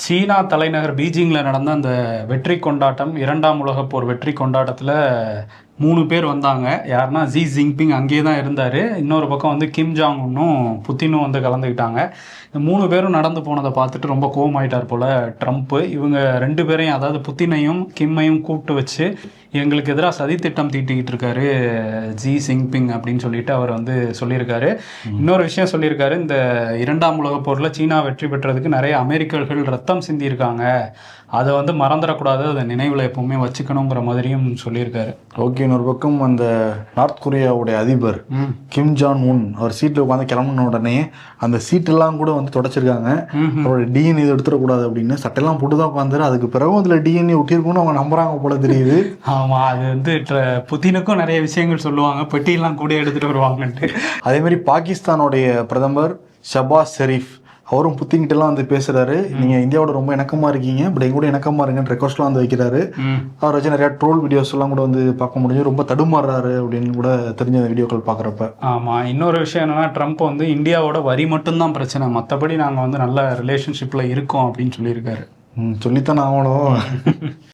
சீனா தலைநகர் பீஜிங்கில் நடந்த அந்த வெற்றி கொண்டாட்டம், இரண்டாம் உலகப் போர் வெற்றி கொண்டாட்டத்தில் 3 பேர் வந்தாங்க. யாருன்னா ஜி ஜின்பிங் அங்கேயே தான் இருந்தார். இன்னொரு பக்கம் வந்து கிம் ஜாங் உன்னும் புத்தினும் வந்து கலந்துக்கிட்டாங்க. இந்த 3 பேரும் நடந்து போனதை பார்த்துட்டு ரொம்ப கோவமாயிட்டார் போல் ட்ரம்ப்பு. இவங்க 2 பேரையும், அதாவது புத்தினையும் கிம்மையும் கூப்பிட்டு வச்சு எங்களுக்கு எதிராக சதித்திட்டம் தீட்டிக்கிட்டு இருக்காரு ஜி ஜின்பிங் அப்படின்னு சொல்லிட்டு அவர் வந்து சொல்லியிருக்காரு. இன்னொரு விஷயம் சொல்லியிருக்காரு, இந்த இரண்டாம் உலகப் போரில் சீனா வெற்றி பெற்றதுக்கு நிறைய அமெரிக்கர்கள் ரத்தம் சிந்தியிருக்காங்க, அதை வந்து மறந்துடக்கூடாது, அதை நினைவில் எப்பவுமே வச்சுக்கணுங்கிற மாதிரியும் சொல்லியிருக்காரு. ஓகே, இன்னொரு பக்கம் அந்த நார்த் கொரியாவுடைய அதிபர் கிம் ஜான் உன் அவர் சீட்டில் உட்காந்து கிளம்பின உடனே அந்த சீட்டெல்லாம் கூட வந்து தொடச்சிருக்காங்க. அவரோட டிஎன்ஏ இது எடுத்துடக்கூடாது அப்படின்னு சட்டையெல்லாம் போட்டு தான் உட்காந்துரு. அதுக்கு பிறகும் அதில் டிஎன்ஏ ஒட்டியிருக்குன்னு அவங்க நம்புறாங்க போல தெரியுது. ஆமாம், அது வந்து புதினுக்கும் நிறைய விஷயங்கள் சொல்லுவாங்க, பெட்டியெல்லாம் கூட எடுத்துகிட்டு வருவாங்கன்ட்டு. அதேமாதிரி பாகிஸ்தானுடைய பிரதமர் ஷபாஸ் ஷெரீஃப் அவரும் புத்திங்கிட்டலாம் வந்து பேசுறாரு, நீங்க இந்தியாவோட ரொம்ப இணக்கமா இருக்கீங்க, பட் எங்க கூட இணக்கமா இருங்கன்னு ரெக்வஸ்ட்லாம் வந்து வைக்கிறாரு. அவர் வச்சு நிறைய ட்ரோல் வீடியோஸ் எல்லாம் கூட வந்து பார்க்க முடியும். ரொம்ப தடுமாறுறாரு அப்படின்னு கூட தெரிஞ்ச வீடியோக்கள் பாக்குறப்ப. ஆமா, இன்னொரு விஷயம் என்னன்னா, ட்ரம்ப் வந்து இந்தியாவோட வரி மட்டும்தான் பிரச்சனை, மற்றபடி நாங்கள் வந்து நல்ல ரிலேஷன்ஷிப்ல இருக்கோம் அப்படின்னு சொல்லியிருக்காரு. சொல்லித்தான் ஆகணும்.